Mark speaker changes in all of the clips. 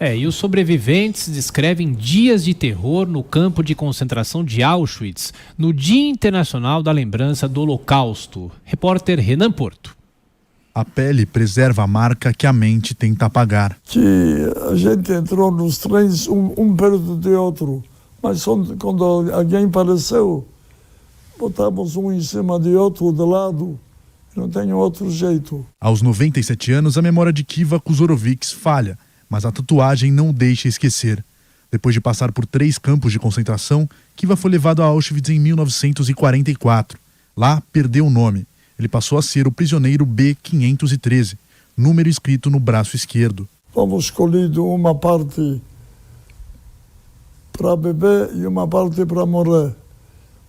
Speaker 1: E os sobreviventes descrevem dias de terror no campo de concentração de Auschwitz, no Dia Internacional da Lembrança do Holocausto. Repórter Renan Porto.
Speaker 2: A pele preserva a marca que a mente tenta apagar.
Speaker 3: Que a gente entrou nos trens um perto de outro, mas quando alguém apareceu, botamos um em cima de outro de lado. Não tem outro jeito.
Speaker 2: Aos 97 anos, a memória de Kiva Kuzorovics falha, mas a tatuagem não o deixa esquecer. Depois de passar por 3 campos de concentração, Kiva foi levado a Auschwitz em 1944. Lá, perdeu o nome. Ele passou a ser o prisioneiro B513, número escrito no braço esquerdo.
Speaker 3: Fomos escolhidos uma parte para beber e uma parte para morrer.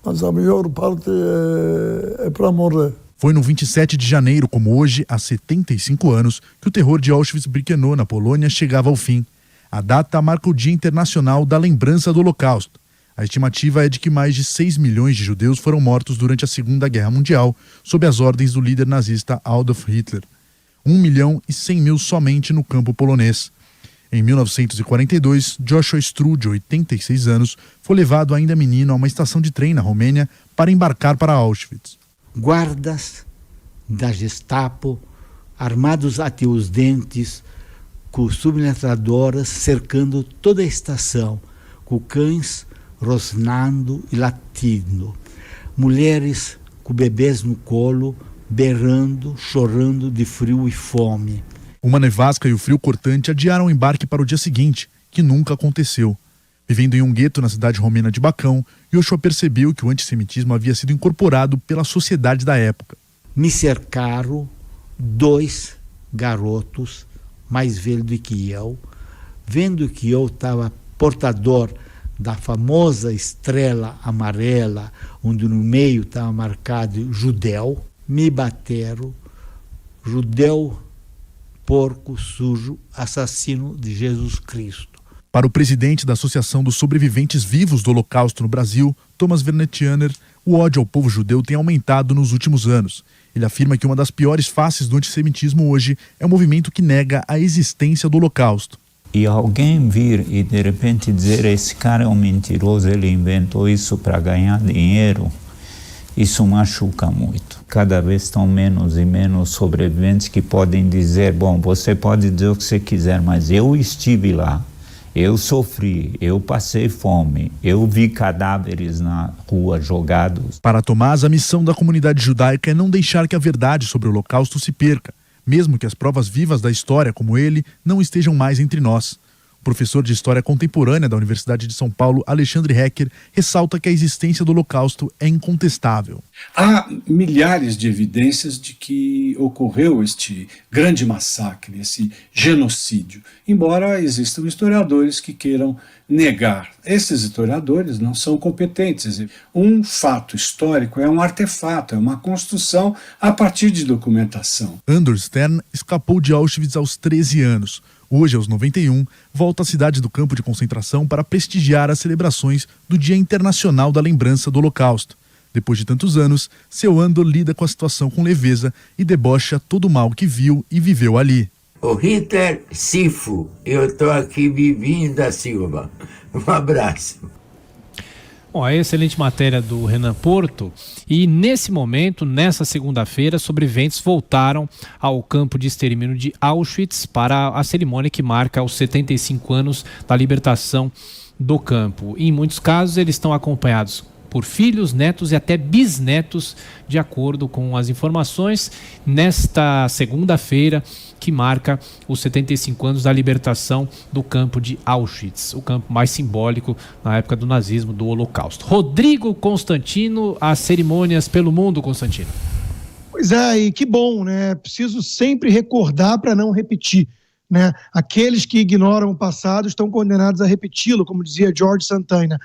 Speaker 3: Mas a melhor parte é para morrer.
Speaker 2: Foi no 27 de janeiro, como hoje, há 75 anos, que o terror de Auschwitz-Birkenau, na Polônia, chegava ao fim. A data marca o Dia Internacional da Lembrança do Holocausto. A estimativa é de que mais de 6 milhões de judeus foram mortos durante a Segunda Guerra Mundial, sob as ordens do líder nazista Adolf Hitler. 1.100.000 somente no campo polonês. Em 1942, Joshua Stru, de 86 anos, foi levado ainda menino a uma estação de trem na Romênia para embarcar para Auschwitz.
Speaker 4: Guardas da Gestapo, armados até os dentes, com submetradoras cercando toda a estação, com cães rosnando e latindo, mulheres com bebês no colo, berrando, chorando de frio e fome.
Speaker 2: Uma nevasca e o frio cortante adiaram o embarque para o dia seguinte, que nunca aconteceu. Vivendo em um gueto na cidade romena de Bacão, Yoshua percebeu que o antissemitismo havia sido incorporado pela sociedade da época.
Speaker 4: Me cercaram 2 garotos mais velhos do que eu, vendo que eu estava portador da famosa estrela amarela, onde no meio estava marcado judeu, me bateram, judeu, porco, sujo, assassino de Jesus Cristo.
Speaker 2: Para o presidente da Associação dos Sobreviventes Vivos do Holocausto no Brasil, Thomas Vernetjaner, o ódio ao povo judeu tem aumentado nos últimos anos. Ele afirma que uma das piores faces do antissemitismo hoje é o movimento que nega a existência do Holocausto.
Speaker 5: E alguém vir e de repente dizer: esse cara é um mentiroso, ele inventou isso para ganhar dinheiro, isso machuca muito. Cada vez estão menos e menos sobreviventes que podem dizer: bom, você pode dizer o que você quiser, mas eu estive lá. Eu sofri, eu passei fome, eu vi cadáveres na rua jogados.
Speaker 2: Para Tomás, a missão da comunidade judaica é não deixar que a verdade sobre o Holocausto se perca, mesmo que as provas vivas da história, como ele, não estejam mais entre nós. O professor de História Contemporânea da Universidade de São Paulo, Alexandre Hecker, ressalta que a existência do Holocausto é incontestável.
Speaker 6: Há milhares de evidências de que ocorreu este grande massacre, esse genocídio, embora existam historiadores que queiram negar. Esses historiadores não são competentes. Um fato histórico é um artefato, é uma construção a partir de documentação.
Speaker 2: Andor Stern escapou de Auschwitz aos 13 anos. Hoje, aos 91, volta à cidade do campo de concentração para prestigiar as celebrações do Dia Internacional da Lembrança do Holocausto. Depois de tantos anos, seu Andor lida com a situação com leveza e debocha todo o mal que viu e viveu ali.
Speaker 7: O Hitler Sifu, eu estou aqui vivinho da Silva. Um abraço.
Speaker 1: Bom, a excelente matéria do Renan Porto. E nesse momento, nessa segunda-feira, sobreviventes voltaram ao campo de extermínio de Auschwitz para a cerimônia que marca os 75 anos da libertação do campo. E, em muitos casos, eles estão acompanhados por filhos, netos e até bisnetos, de acordo com as informações, nesta segunda-feira, que marca os 75 anos da libertação do campo de Auschwitz, o campo mais simbólico na época do nazismo, do Holocausto. Rodrigo Constantino, as cerimônias pelo mundo, Constantino.
Speaker 8: Pois é, e que bom, né? Preciso sempre recordar para não repetir, né? Aqueles que ignoram o passado estão condenados a repeti-lo, como dizia George Santayana.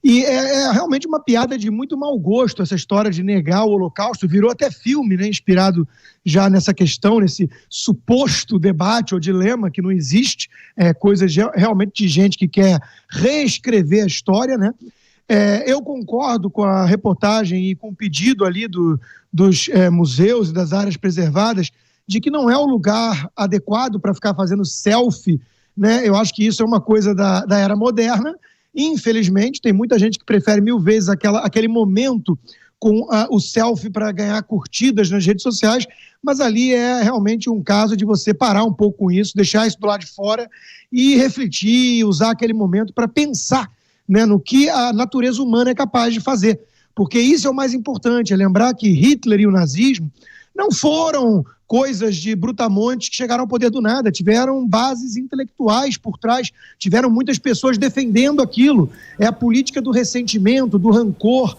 Speaker 8: E é realmente uma piada de muito mau gosto essa história de negar o Holocausto. Virou até filme, né, inspirado já nessa questão, nesse suposto debate ou dilema que não existe, coisa realmente de gente que quer reescrever a história, né? Eu concordo com a reportagem e com o pedido ali dos museus e das áreas preservadas de que não é o lugar adequado para ficar fazendo selfie né? Eu acho que isso é uma coisa da era moderna. Infelizmente, tem muita gente que prefere 1000 vezes aquele momento com o selfie para ganhar curtidas nas redes sociais, mas ali é realmente um caso de você parar um pouco com isso, deixar isso do lado de fora e refletir, usar aquele momento para pensar, né, no que a natureza humana é capaz de fazer. Porque isso é o mais importante, é lembrar que Hitler e o nazismo não foram coisas de brutamontes que chegaram ao poder do nada, tiveram bases intelectuais por trás, tiveram muitas pessoas defendendo aquilo. É a política do ressentimento, do rancor,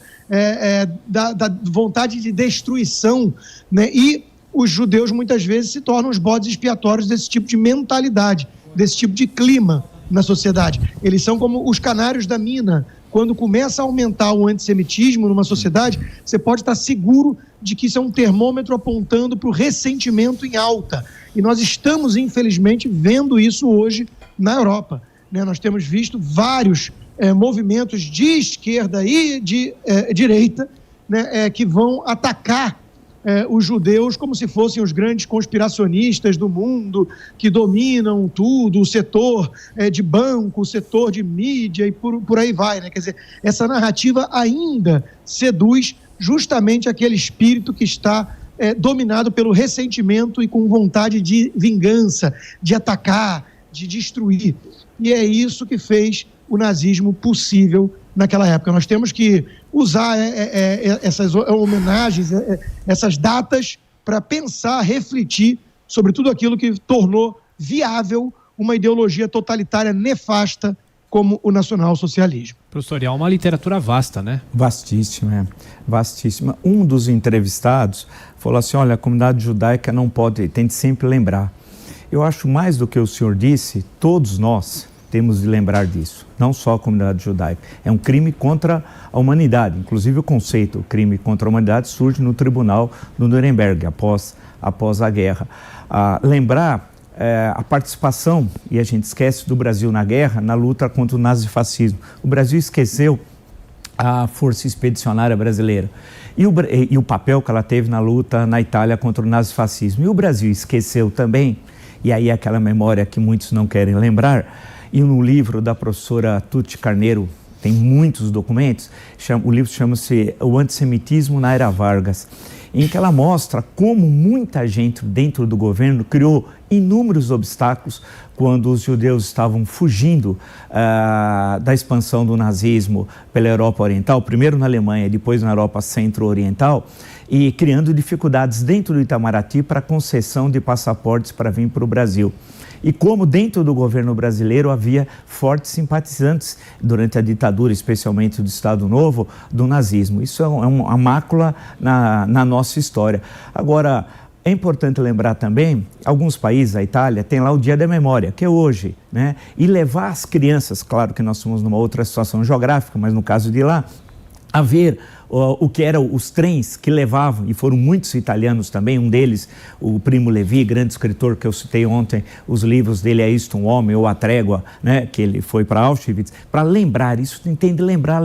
Speaker 8: da vontade de destruição, né? E os judeus muitas vezes se tornam os bodes expiatórios desse tipo de mentalidade, desse tipo de clima na sociedade. Eles são como os canários da mina. Quando começa a aumentar o antissemitismo numa sociedade, você pode estar seguro de que isso é um termômetro apontando para o ressentimento em alta. E nós estamos, infelizmente, vendo isso hoje na Europa, né? Nós temos visto vários movimentos de esquerda e de direita, né, que vão atacar os judeus como se fossem os grandes conspiracionistas do mundo que dominam tudo, o setor de banco, o setor de mídia e por aí vai, né? Quer dizer, essa narrativa ainda seduz justamente aquele espírito que está dominado pelo ressentimento e com vontade de vingança, de atacar, de destruir. E é isso que fez o nazismo possível naquela época. Nós temos que usar essas homenagens, essas datas, para pensar, refletir sobre tudo aquilo que tornou viável uma ideologia totalitária nefasta como o nacionalsocialismo.
Speaker 1: Professor, é uma literatura vasta, né?
Speaker 5: Vastíssima, vastíssima. Um dos entrevistados falou assim, olha, a comunidade judaica não pode, tem de sempre lembrar. Eu acho mais do que o senhor disse, todos nós temos de lembrar disso, não só a comunidade judaica. É um crime contra a humanidade, inclusive o conceito crime contra a humanidade surge no tribunal do Nuremberg, após a guerra. Lembrar a participação, e a gente esquece, do Brasil na guerra, na luta contra o nazifascismo. O Brasil esqueceu a Força Expedicionária Brasileira e o papel que ela teve na luta na Itália contra o nazifascismo. E o Brasil esqueceu também, e aí aquela memória que muitos não querem lembrar. E no livro da professora Tuti Carneiro, tem muitos documentos, o livro chama-se O Antissemitismo na Era Vargas, em que ela mostra como muita gente dentro do governo criou inúmeros obstáculos quando os judeus estavam fugindo da expansão do nazismo pela Europa Oriental, primeiro na Alemanha, depois na Europa Centro-Oriental, e criando dificuldades dentro do Itamaraty para concessão de passaportes para vir para o Brasil. E como dentro do governo brasileiro havia fortes simpatizantes durante a ditadura, especialmente do Estado Novo, do nazismo. Isso é uma mácula na nossa história. Agora, é importante lembrar também, alguns países, a Itália, tem lá o Dia da Memória, que é hoje, né? E levar as crianças, claro que nós somos numa outra situação geográfica, mas no caso de lá, a ver o que eram os trens que levavam, e foram muitos italianos também, um deles, o Primo Levi, grande escritor que eu citei ontem, os livros dele, É Isto um Homem, ou A Trégua, né, que ele foi para Auschwitz, para lembrar, isso tem de lembrar.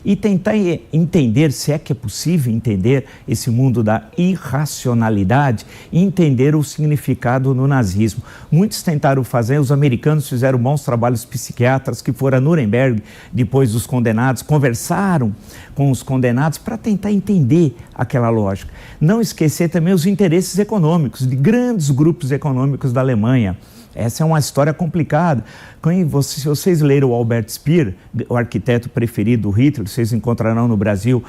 Speaker 5: E tentar entender, se é que é possível entender esse mundo da irracionalidade e entender o significado no nazismo. Muitos tentaram fazer, os americanos fizeram bons trabalhos, psiquiatras que foram a Nuremberg, depois dos condenados, conversaram com os condenados para tentar entender aquela lógica. Não esquecer também os interesses econômicos de grandes grupos econômicos da Alemanha. Essa é uma história complicada. Se vocês leram o Albert Speer, o arquiteto preferido do Hitler, vocês encontrarão no Brasil,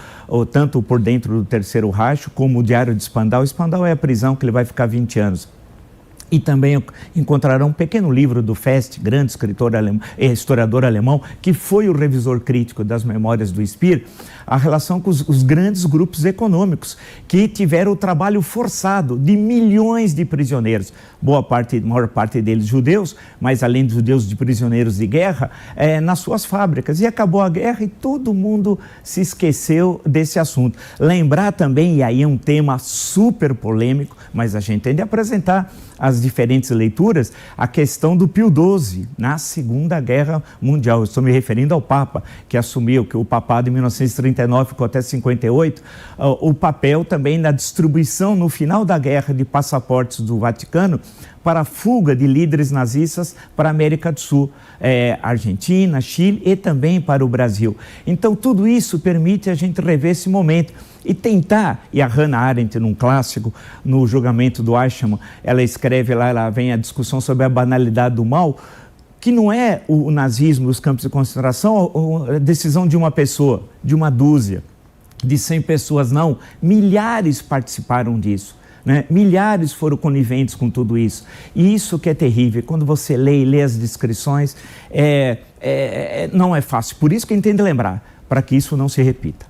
Speaker 5: tanto por dentro do Terceiro Reich, como o Diário de Spandau. Spandau é a prisão que ele vai ficar 20 anos. E também encontrarão um pequeno livro do Fest, grande historiador alemão, que foi o revisor crítico das memórias do Speer, a relação com os grandes grupos econômicos que tiveram o trabalho forçado de milhões de prisioneiros, maior parte deles judeus, mas além dos judeus, de prisioneiros de guerra, nas suas fábricas. E acabou a guerra e todo mundo se esqueceu desse assunto. Lembrar também, e aí é um tema super polêmico, mas a gente tem de apresentar as diferentes leituras, a questão do Pio XII na Segunda Guerra Mundial. Eu estou me referindo ao Papa, que assumiu, que o papado em 1939 ficou até 58, o papel também na distribuição no final da guerra de passaportes do Vaticano
Speaker 9: para a fuga de líderes nazistas para a América do Sul, Argentina, Chile e também para o Brasil. Então, tudo isso permite a gente rever esse momento e tentar, e a Hannah Arendt, num clássico, no julgamento do Eichmann, ela escreve lá, ela vem a discussão sobre a banalidade do mal, que não é o nazismo, os campos de concentração, a decisão de uma pessoa, de uma dúzia, de 100 pessoas, não. Milhares participaram disso, né? Milhares foram coniventes com tudo isso. E isso que é terrível, quando você lê as descrições, não é fácil. Por isso que a gente tem de lembrar, para que isso não se repita.